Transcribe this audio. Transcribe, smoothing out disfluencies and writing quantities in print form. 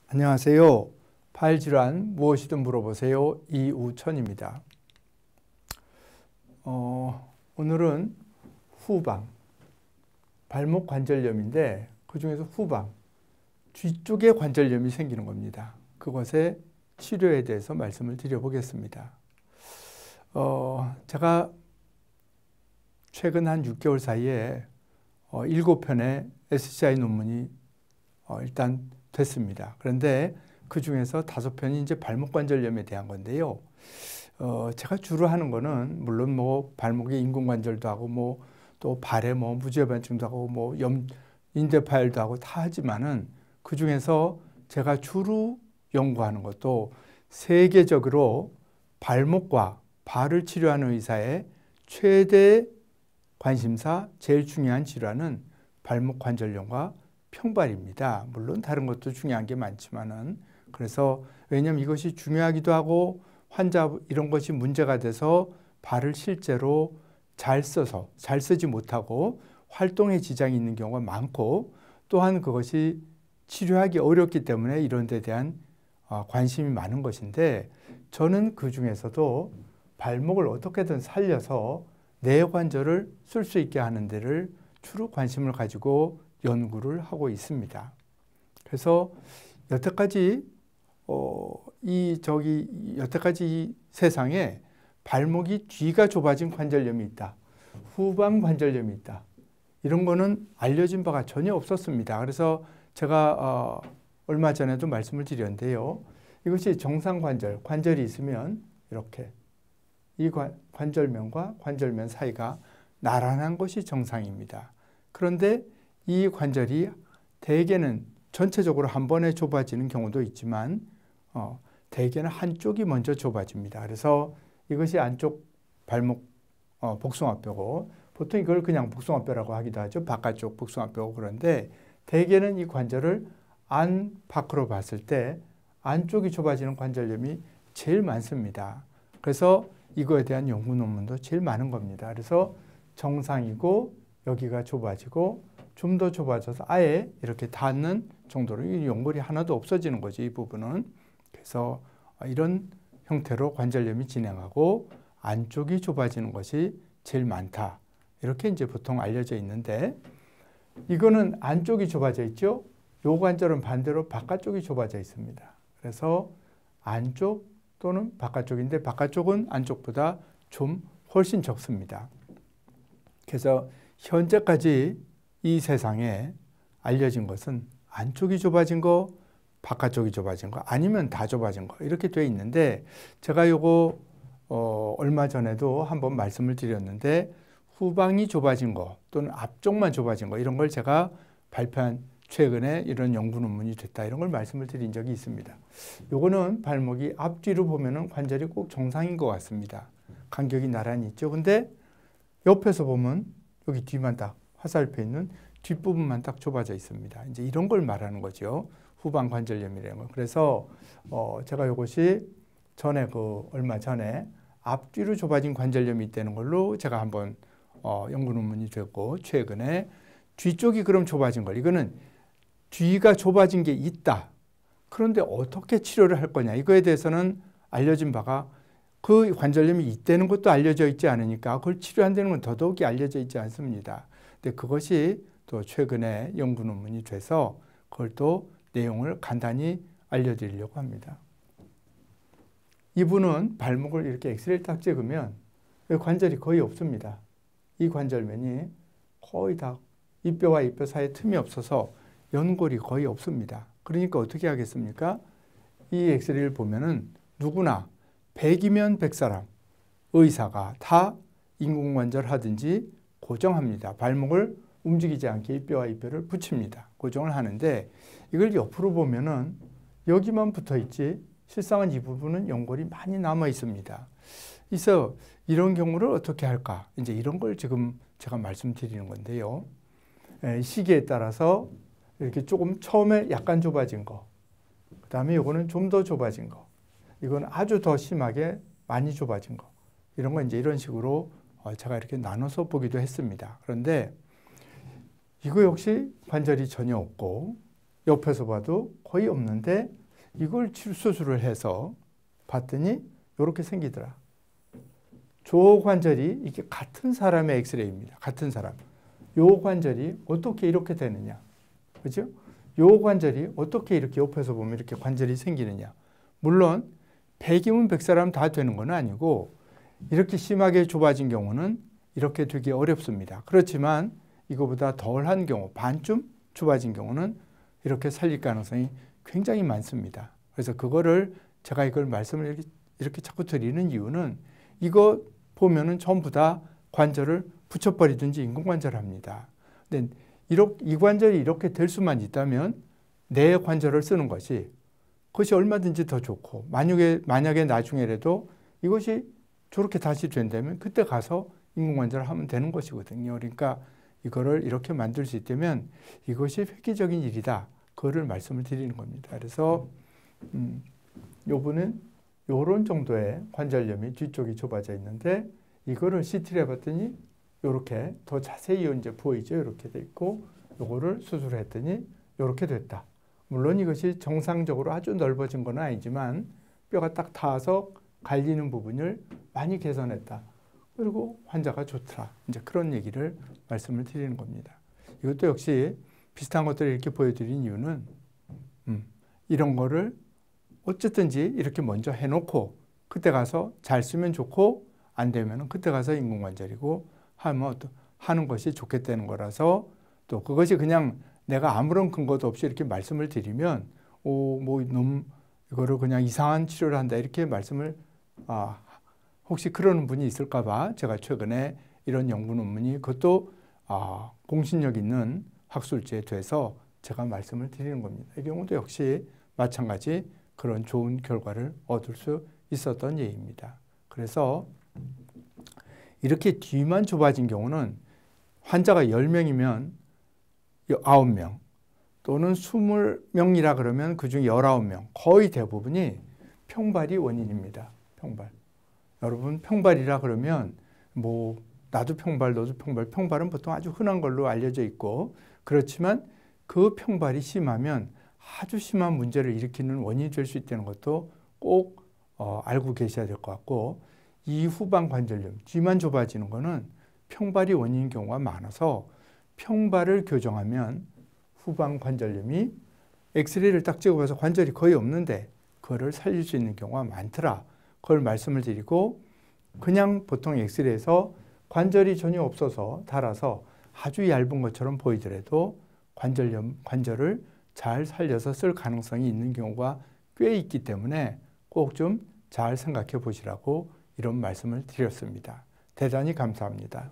안녕하세요. 팔질환 무엇이든 물어보세요. 이우천입니다. 오늘은 후방, 발목 관절염인데 그 중에서 후방, 뒤쪽에 관절염이 생기는 겁니다. 그것의 치료에 대해서 말씀을 드려보겠습니다. 제가 최근 한 6개월 사이에 7편의 SCI 논문이 일단 됐습니다. 그런데 그 중에서 5편이 이제 발목 관절염에 대한 건데요. 제가 주로 하는 거는 물론 발목에 인공관절도 하고 또 발에 무지해반증도 하고 인대 파열도 하고 다 하지만은 그 중에서 제가 주로 연구하는 것도 세계적으로 발목과 발을 치료하는 의사의 최대 관심사, 제일 중요한 질환은 발목 관절염과 평발입니다. 물론 다른 것도 중요한 게 많지만은, 그래서 왜냐하면 이것이 중요하기도 하고 환자 이런 것이 문제가 돼서 발을 실제로 잘 쓰지 못하고 활동에 지장이 있는 경우가 많고, 또한 그것이 치료하기 어렵기 때문에 이런 데 대한 관심이 많은 것인데, 저는 그 중에서도 발목을 어떻게든 살려서 내관절을 쓸 수 있게 하는 데를 주로 관심을 가지고 연구를 하고 있습니다. 그래서 여태까지 이 세상에 발목이 뒤가 좁아진 관절염이 있다, 후방 관절염이 있다, 이런 거는 알려진 바가 전혀 없었습니다. 그래서 제가 얼마 전에도 말씀을 드렸는데요. 이것이 정상 관절이 있으면 이렇게 이 관절면과 관절면 사이가 나란한 것이 정상입니다. 그런데 이 관절이 대개는 전체적으로 한 번에 좁아지는 경우도 있지만 대개는 한쪽이 먼저 좁아집니다. 그래서 이것이 안쪽 발목 복숭아뼈고, 보통 이걸 그냥 복숭아뼈라고 하기도 하죠. 바깥쪽 복숭아뼈고. 그런데 대개는 이 관절을 밖으로 봤을 때 안쪽이 좁아지는 관절염이 제일 많습니다. 그래서 이거에 대한 연구 논문도 제일 많은 겁니다. 그래서 정상이고 여기가 좁아지고 좀 더 좁아져서 아예 이렇게 닿는 정도로 이 연골이 하나도 없어지는 거죠, 이 부분은. 그래서 이런 형태로 관절염이 진행하고 안쪽이 좁아지는 것이 제일 많다, 이렇게 이제 보통 알려져 있는데, 이거는 안쪽이 좁아져 있죠. 요 관절은 반대로 바깥쪽이 좁아져 있습니다. 그래서 안쪽 또는 바깥쪽인데 바깥쪽은 안쪽보다 좀 훨씬 적습니다. 그래서 현재까지 이 세상에 알려진 것은 안쪽이 좁아진 거, 바깥쪽이 좁아진 거, 아니면 다 좁아진 거, 이렇게 돼 있는데, 제가 요거 얼마 전에도 한번 말씀을 드렸는데, 후방이 좁아진 거 또는 앞쪽만 좁아진 거, 이런 걸 제가 발표한 최근에 이런 연구 논문이 됐다, 이런 걸 말씀을 드린 적이 있습니다. 요거는 발목이 앞뒤로 보면은 관절이 꼭 정상인 것 같습니다. 간격이 나란히 있죠. 근데 옆에서 보면 여기 뒤만 딱 화살표 있는 뒷부분만 딱 좁아져 있습니다. 이제 이런 걸 말하는 거죠. 후방 관절염이라는 거. 그래서 제가 이것이 얼마 전에 앞뒤로 좁아진 관절염이 있다는 걸로 제가 한번 연구 논문이 됐고, 최근에 뒤쪽이 그럼 좁아진 걸, 이거는 뒤가 좁아진 게 있다, 그런데 어떻게 치료를 할 거냐, 이거에 대해서는 알려진 바가, 그 관절염이 있다는 것도 알려져 있지 않으니까 그걸 치료한다는 건 더더욱이 알려져 있지 않습니다. 근데 그것이 또 최근에 연구 논문이 돼서 그걸 또 내용을 간단히 알려드리려고 합니다. 이분은 발목을 이렇게 엑스레이를 딱 찍으면 관절이 거의 없습니다. 이 관절면이 거의 다 이 뼈와 이 뼈 사이에 틈이 없어서 연골이 거의 없습니다. 그러니까 어떻게 하겠습니까? 이 엑스레이를 보면은 누구나 100이면 100사람 의사가 다 인공관절 하든지 고정합니다. 발목을 움직이지 않게 이 뼈와 이 뼈를 붙입니다. 고정을 하는데, 이걸 옆으로 보면은 여기만 붙어 있지 실상은 이 부분은 연골이 많이 남아 있습니다. 그래서 이런 경우를 어떻게 할까? 이제 이런 걸 지금 제가 말씀드리는 건데요. 시기에 따라서 이렇게 조금 처음에 약간 좁아진 거, 그 다음에 이거는 좀 더 좁아진 거, 이건 아주 더 심하게 많이 좁아진 거, 이런 건 이제 이런 식으로 제가 이렇게 나눠서 보기도 했습니다. 그런데 이거 역시 관절이 전혀 없고, 옆에서 봐도 거의 없는데 이걸 수술을 해서 봤더니 이렇게 생기더라. 조 관절이 이게 같은 사람의 엑스레이입니다. 같은 사람. 요 관절이 어떻게 이렇게 되느냐. 그죠? 요 관절이 어떻게 이렇게 옆에서 보면 이렇게 관절이 생기느냐. 물론 100이면 100사람 다 되는 건 아니고 이렇게 심하게 좁아진 경우는 이렇게 되기 어렵습니다. 그렇지만 이거보다 덜한 경우, 반쯤 좁아진 경우는 이렇게 살릴 가능성이 굉장히 많습니다. 그래서 그거를 제가 이걸 말씀을 이렇게 자꾸 드리는 이유는 이거 보면은 전부 다 관절을 붙여버리든지 인공관절을 합니다. 근데 이 관절이 이렇게 될 수만 있다면 내 관절을 쓰는 것이 그것이 얼마든지 더 좋고 만약에 나중에라도 이것이 저렇게 다시 된다면 그때 가서 인공관절을 하면 되는 것이거든요. 그러니까 이거를 이렇게 만들 수 있다면 이것이 획기적인 일이다. 그거를 말씀을 드리는 겁니다. 그래서 요분은 요런 정도의 관절염이 뒤쪽이 좁아져 있는데 이거를 CT를 해봤더니 요렇게 더 자세히 이제 보이죠. 이렇게 돼 있고 요거를 수술했더니 요렇게 됐다. 물론 이것이 정상적으로 아주 넓어진 건 아니지만 뼈가 딱 닿아서 갈리는 부분을 많이 개선했다. 그리고 환자가 좋더라. 이제 그런 얘기를 말씀을 드리는 겁니다. 이것도 역시 비슷한 것들을 이렇게 보여드린 이유는 이런 거를 어쨌든지 이렇게 먼저 해놓고 그때 가서 잘 쓰면 좋고 안 되면 그때 가서 인공관절이고 하는 것이 좋겠다는 거라서 또 그것이 그냥 내가 아무런 근거도 없이 이렇게 말씀을 드리면 이거를 그냥 이상한 치료를 한다 이렇게 말씀을 혹시 그러는 분이 있을까 봐 제가 최근에 이런 연구 논문이 그것도 공신력 있는 학술지에 돼서 제가 말씀을 드리는 겁니다. 이 경우도 역시 마찬가지 그런 좋은 결과를 얻을 수 있었던 예입니다. 그래서 이렇게 뒤만 좁아진 경우는 환자가 10명이면 9명 또는 20명이라 그러면 그중 19명 거의 대부분이 평발이 원인입니다. 평발. 여러분 평발이라 그러면 나도 평발 너도 평발 평발은 보통 아주 흔한 걸로 알려져 있고 그렇지만 그 평발이 심하면 아주 심한 문제를 일으키는 원인이 될 수 있다는 것도 꼭 알고 계셔야 될 것 같고 이 후방 관절염 뒤만 좁아지는 거는 평발이 원인인 경우가 많아서 평발을 교정하면 후방 관절염이 엑스레이를 딱 찍어봐서 관절이 거의 없는데 그거를 살릴 수 있는 경우가 많더라. 그걸 말씀을 드리고 그냥 보통 엑스레이에서 관절이 전혀 없어서 닳아서 아주 얇은 것처럼 보이더라도 관절을 잘 살려서 쓸 가능성이 있는 경우가 꽤 있기 때문에 꼭 좀 잘 생각해 보시라고 이런 말씀을 드렸습니다. 대단히 감사합니다.